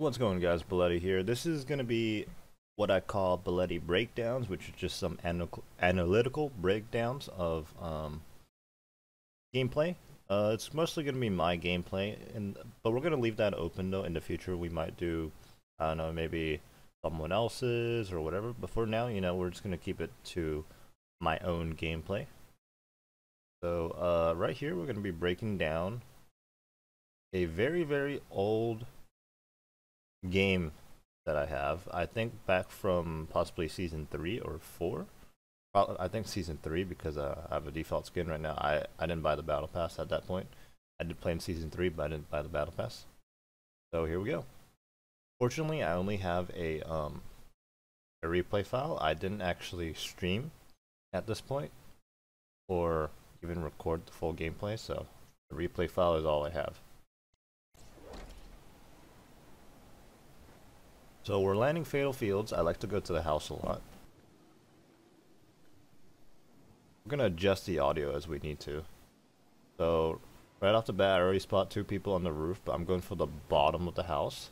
What's going on, guys? Beleti here. This is going to be what I call Beleti breakdowns, which are just some analytical breakdowns of gameplay. It's mostly going to be my gameplay, but we're going to leave that open though. In the future, we might do, I don't know, maybe someone else's or whatever. But for now, we're just going to keep it to my own gameplay. So right here, we're going to be breaking down a very, very old game that I have. I think back from possibly season 3 or 4. I think season 3 because I have a default skin right now. I didn't buy the battle pass at that point. I did play in season 3, but I didn't buy the battle pass. So here we go. Fortunately, I only have a replay file. I didn't actually stream at this point or even record the full gameplay, so the replay file is all I have. So we're landing Fatal Fields. I like to go to the house a lot. We're going to adjust the audio as we need to. So right off the bat, I already spot 2 people on the roof, but I'm going for the bottom of the house.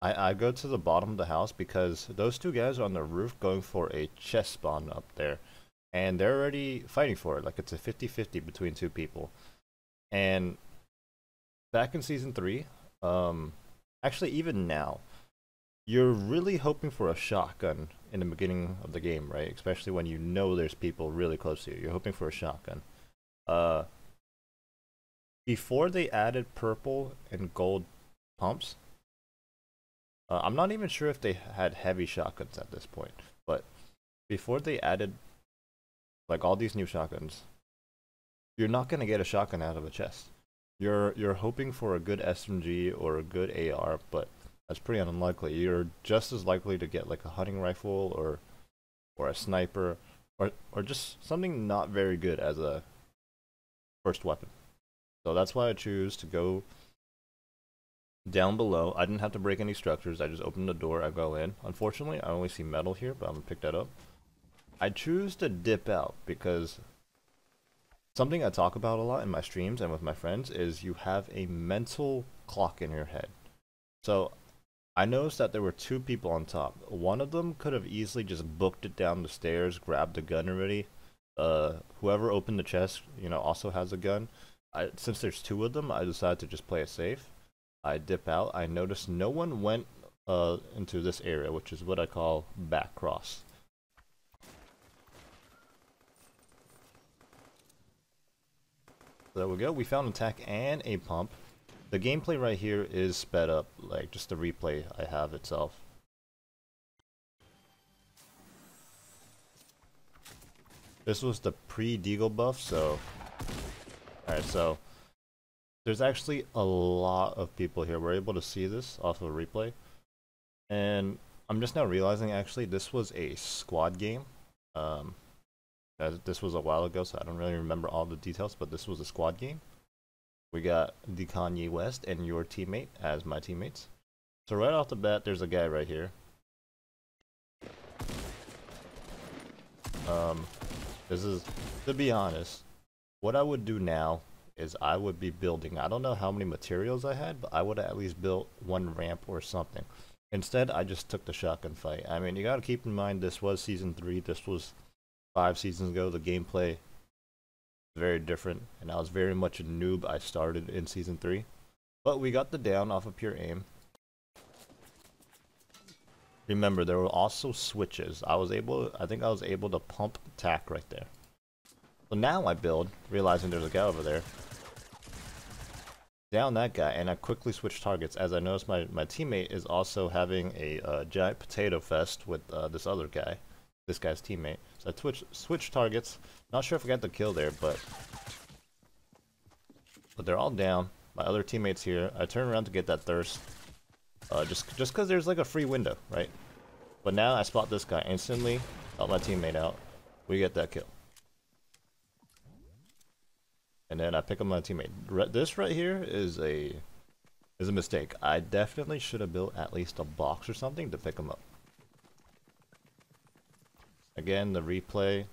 I go to the bottom of the house because those 2 guys are on the roof going for a chest spawn up there. And they're already fighting for it. Like it's a 50-50 between 2 people. And back in season 3, actually, even now, you're really hoping for a shotgun in the beginning of the game, right? Especially when you know there's people really close to you. You're hoping for a shotgun. Before they added purple and gold pumps, I'm not even sure if they had heavy shotguns at this point, but before they added like all these new shotguns, you're not gonna get a shotgun out of a chest. You're hoping for a good SMG or a good AR, but that's pretty unlikely. You're just as likely to get like a hunting rifle or a sniper or just something not very good as a first weapon. So that's why I choose to go down below. I didn't have to break any structures. I just opened the door, I go in. Unfortunately, I only see metal here, but I'm gonna pick that up. I choose to dip out because something I talk about a lot in my streams and with my friends is you have a mental clock in your head. So I noticed that there were 2 people on top. One of them could have easily just booked it down the stairs, grabbed the gun already. Whoever opened the chest, also has a gun. Since there's 2 of them, I decided to just play it safe. I dip out. I noticed no one went into this area, which is what I call back cross. There we go. We found an attack and a pump. The gameplay right here is sped up, like just the replay I have itself. This was the pre-Deagle buff, so... Alright, so... There's actually a lot of people here. We're able to see this off of a replay. And I'm just now realizing, actually, this was a squad game. This was a while ago, so I don't really remember all the details, but this was a squad game. We got the Kanye West and your teammate as my teammates. So right off the bat, there's a guy right here. This is, to be honest, what I would do now is I would be building, I don't know how many materials I had, but I would have at least built 1 ramp or something. Instead, I just took the shotgun fight. I mean, you gotta keep in mind, this was season 3, this was 5 seasons ago. The gameplay is very different, and I was very much a noob. I started in season 3, but we got the down off of pure aim. Remember, there were also switches. I think I was able to pump tack right there. So now I build, realizing there's a guy over there. Down that guy, and I quickly switch targets as I noticed my teammate is also having a giant potato fest with this other guy, this guy's teammate. So I switch targets. Not sure if I got the kill there, but they're all down. My other teammate's here. I turn around to get that thirst, just because there's like a free window, right? But now I spot this guy instantly, help my teammate out. We get that kill. And then I pick up my teammate. This right here is a mistake. I definitely should have built at least a box or something to pick him up. Again, the replay,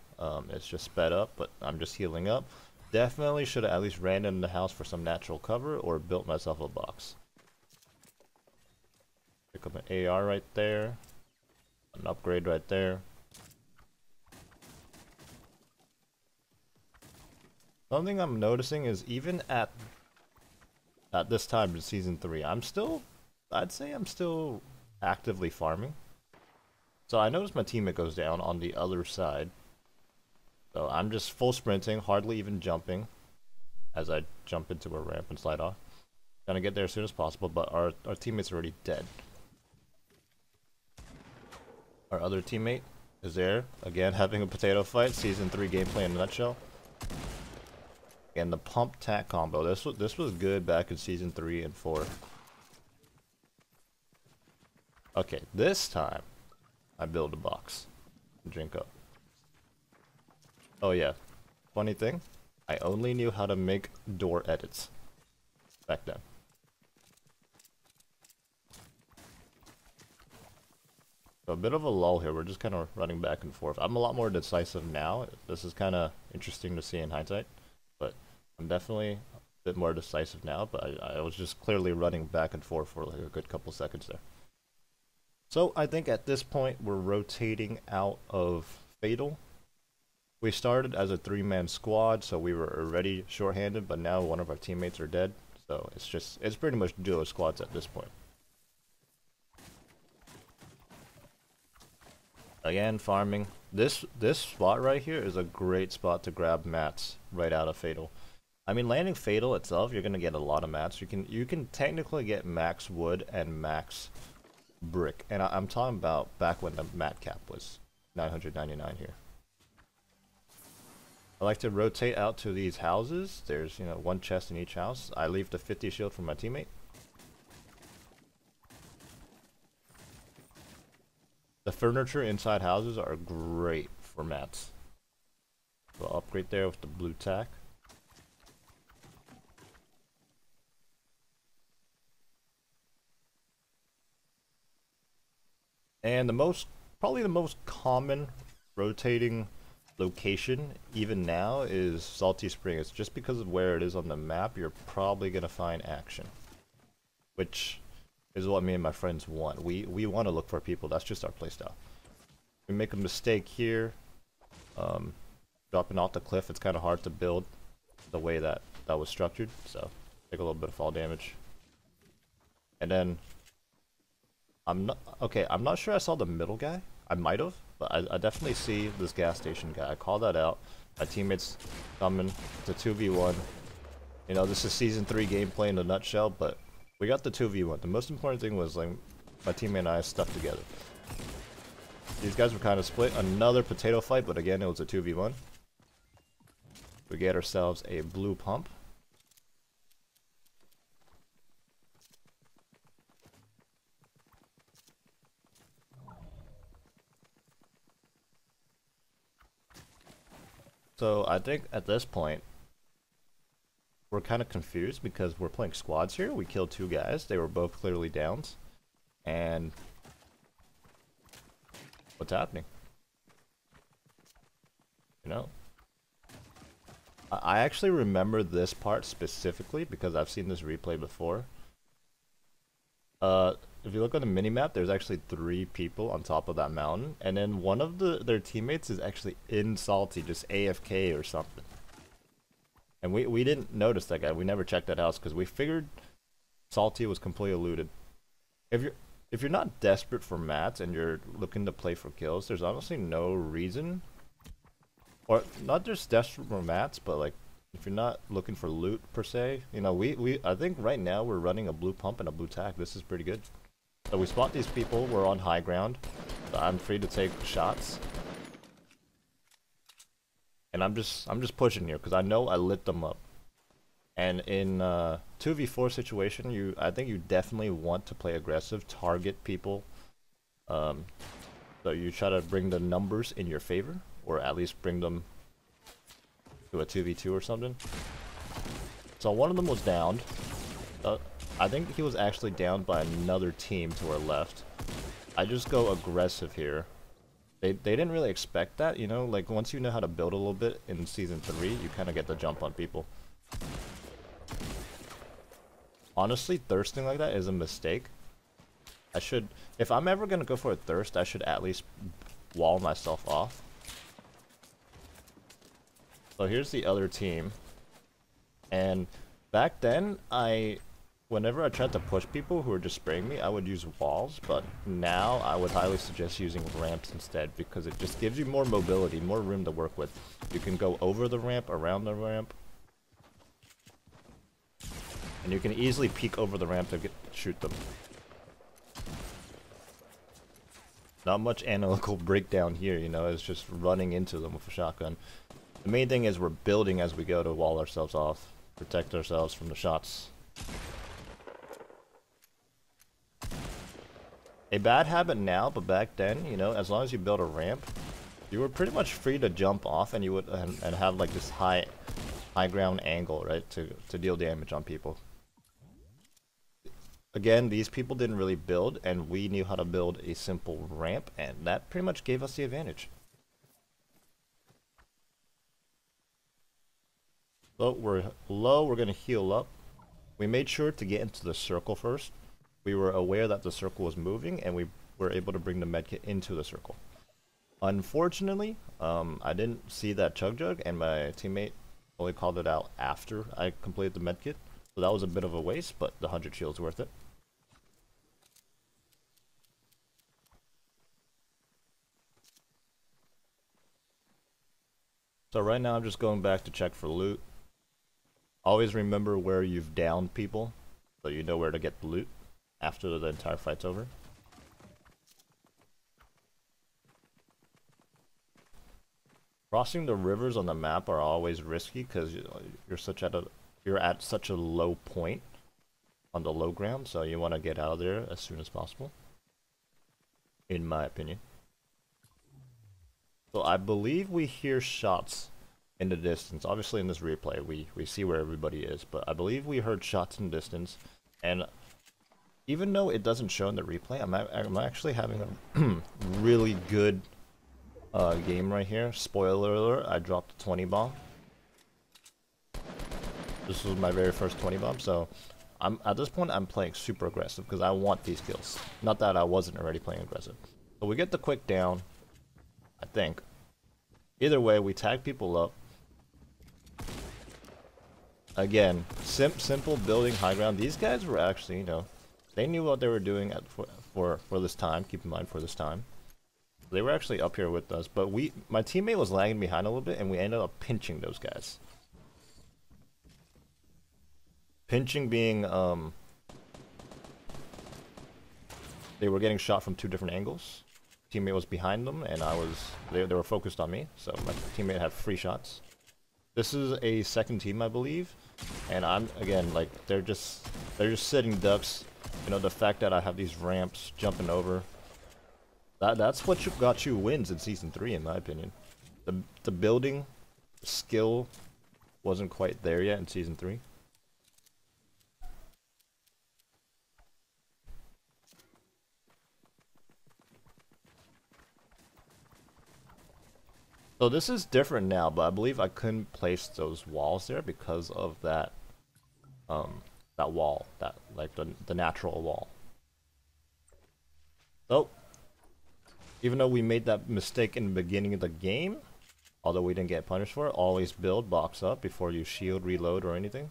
it's just sped up, but I'm just healing up. Definitely should have at least ran into the house for some natural cover or built myself a box. pick up an AR right there. An upgrade right there. Something I'm noticing is even at this time in Season 3, I'd say I'm still actively farming. So I noticed my teammate goes down on the other side. So I'm just full sprinting, hardly even jumping as I jump into a ramp and slide off. Gonna get there as soon as possible, but our teammate's already dead. Our other teammate is there, again having a potato fight. Season 3 gameplay in a nutshell. And the pump tack combo. This was good back in Season 3 and 4. Okay, this time I build a box and drink up. Oh yeah, funny thing, I only knew how to make door edits back then. So a bit of a lull here, we're just kind of running back and forth. I'm a lot more decisive now. This is kind of interesting to see in hindsight, but I'm definitely a bit more decisive now, but I was just clearly running back and forth for like a good couple seconds there. So I think at this point we're rotating out of Fatal. We started as a 3-man squad, so we were already shorthanded, but now one of our teammates are dead. So it's pretty much duo squads at this point. Again, farming. This spot right here is a great spot to grab mats right out of Fatal. I mean, landing Fatal itself, you're gonna get a lot of mats. You can technically get max wood and max brick, and I'm talking about back when the mat cap was 999 here. I like to rotate out to these houses. There's, you know, one chest in each house. I leave the 50 shield for my teammate. The furniture inside houses are great for mats. So I'll upgrade there with the blue tack. And probably the most common rotating location, even now, is Salty Spring. It's just because of where it is on the map, you're probably going to find action. Which is what me and my friends want. We want to look for people. That's just our playstyle. We make a mistake here, dropping off the cliff. It's kind of hard to build the way that was structured, so take a little bit of fall damage. And then I'm not sure I saw the middle guy. I might have, but I definitely see this gas station guy. I call that out. My teammates coming. It's a 2v1. You know, this is Season 3 gameplay in a nutshell, but we got the 2v1. The most important thing was, like, my teammate and I stuck together. These guys were kind of split. Another potato fight, but again, it was a 2v1. We get ourselves a blue pump. So I think at this point, we're kind of confused because we're playing squads here. We killed 2 guys. They were both clearly downs. And what's happening? You know? I actually remember this part specifically because I've seen this replay before. If you look on the minimap, there's actually 3 people on top of that mountain, and then one of their teammates is actually in Salty, just AFK or something. And we didn't notice that guy. We never checked that house because we figured Salty was completely looted. If you're not desperate for mats and you're looking to play for kills, there's honestly no reason, or not just desperate for mats, but like if you're not looking for loot per se, you know, I think right now we're running a blue pump and a blue tack. This is pretty good. So we spot these people. We're on high ground. So I'm free to take shots. And I'm just pushing here because I know I lit them up. And in 2v4 situation, I think you definitely want to play aggressive, target people. So you try to bring the numbers in your favor, or at least bring them to a 2v2 or something. So one of them was downed. I think he was actually downed by another team to our left. I just go aggressive here. They didn't really expect that, you know, like once you know how to build a little bit in Season 3, you kind of get the jump on people. Honestly, thirsting like that is a mistake. I should, if I'm ever gonna go for a thirst, I should at least wall myself off. So here's the other team. And back then, whenever I tried to push people who were just spraying me, I would use walls, but now I would highly suggest using ramps instead because it just gives you more mobility, more room to work with. You can go over the ramp, around the ramp, and you can easily peek over the ramp to shoot them. Not much analytical breakdown here, you know, it's just running into them with a shotgun. The main thing is we're building as we go to wall ourselves off, protect ourselves from the shots. A bad habit now, but back then, you know, as long as you built a ramp, you were pretty much free to jump off and you would and have like this high ground angle, right, to deal damage on people. Again, these people didn't really build, and we knew how to build a simple ramp, and that pretty much gave us the advantage. So we're low, we're gonna heal up. We made sure to get into the circle first. We were aware that the circle was moving, and we were able to bring the medkit into the circle. Unfortunately, I didn't see that chug jug, and my teammate only called it out after I completed the medkit. So that was a bit of a waste, but the 100 shield's worth it. So right now I'm just going back to check for loot. Always remember where you've downed people, so you know where to get the loot after the entire fight's over. Crossing the rivers on the map are always risky because you're at such a low point on the low ground, so you want to get out of there as soon as possible, in my opinion. So I believe we hear shots in the distance. Obviously in this replay we see where everybody is, but I believe we heard shots in the distance, and even though it doesn't show in the replay, I'm actually having a really good game right here. Spoiler alert, I dropped a 20 bomb. This was my very first 20 bomb, so at this point I'm playing super aggressive because I want these kills. Not that I wasn't already playing aggressive. So we get the quick down, I think. Either way, we tag people up. Again, simple building high ground. These guys were actually, you know, they knew what they were doing for this time. Keep in mind, for this time. They were actually up here with us, but my teammate was lagging behind a little bit, and we ended up pinching those guys. Pinching being, they were getting shot from two different angles. Teammate was behind them, and they were focused on me, so my teammate had free shots. This is a second team, I believe, and I'm, again, like, they're just sitting ducks. You know, the fact that I have these ramps jumping over, that's what got you wins in Season 3, in my opinion. The building skill wasn't quite there yet in Season 3. So this is different now, but I believe I couldn't place those walls there because of that wall, like the natural wall. So even though we made that mistake in the beginning of the game, although we didn't get punished for it, always build box up before you shield, reload, or anything.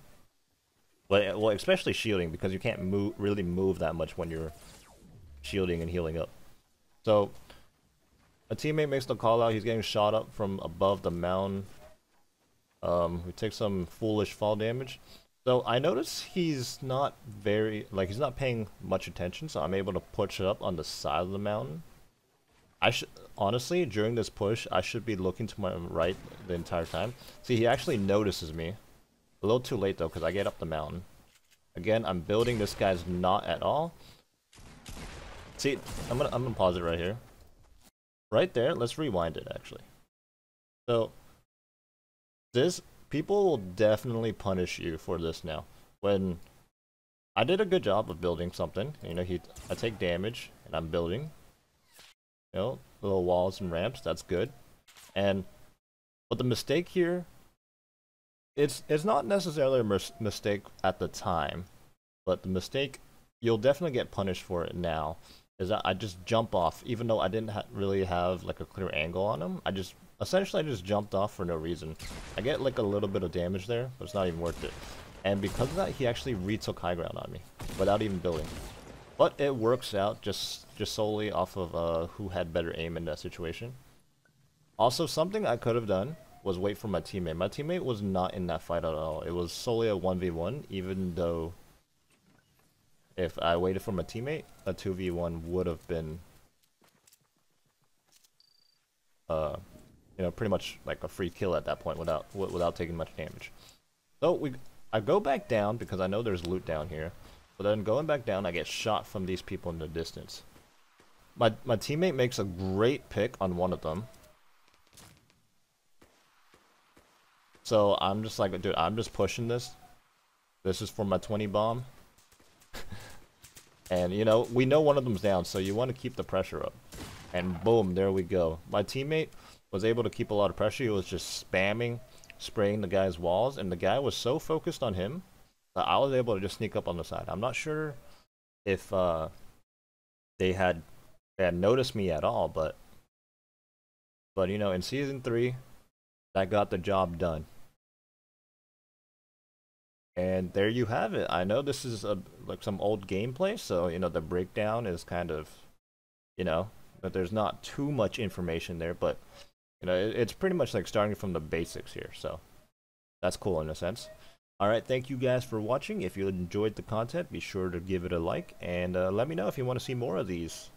Well, especially shielding, because you can't really move that much when you're shielding and healing up. So a teammate makes the call out. He's getting shot up from above the mountain. We take some foolish fall damage. So I notice he's not he's not paying much attention, so I'm able to push up on the side of the mountain. Honestly, during this push, I should be looking to my right the entire time. See, he actually notices me. A little too late though, because I get up the mountain. Again, I'm building. This guy's not at all. See, I'm gonna pause it right here. Right there, let's rewind it actually. So people will definitely punish you for this now. When I did a good job of building something, you know, I take damage and I'm building. You know, little walls and ramps, that's good. But the mistake here, it's not necessarily a mistake at the time, but the mistake you'll definitely get punished for it now. Is that I just jump off, even though I didn't really have like a clear angle on him. I just jumped off for no reason. I get like a little bit of damage there, but it's not even worth it. And because of that, he actually retook high ground on me without even building. But it works out just solely off of who had better aim in that situation. Also, something I could have done was wait for my teammate. My teammate was not in that fight at all. It was solely a 1v1, even though if I waited for my teammate, a 2v1 would have been, pretty much like a free kill at that point without taking much damage. So I go back down because I know there's loot down here. But then going back down, I get shot from these people in the distance. My teammate makes a great pick on one of them. So I'm just like, dude, I'm just pushing this. This is for my 20 bomb. And, we know one of them's down, so you want to keep the pressure up. And boom, there we go. My teammate was able to keep a lot of pressure. He was just spamming, spraying the guy's walls, and the guy was so focused on him that I was able to just sneak up on the side. I'm not sure if they had noticed me at all, but in Season 3, that got the job done. And there you have it. I know this is like some old gameplay, so the breakdown is kind of, that there's not too much information there, but it's pretty much like starting from the basics here, so that's cool in a sense. Alright, thank you guys for watching. If you enjoyed the content, be sure to give it a like, and let me know if you want to see more of these.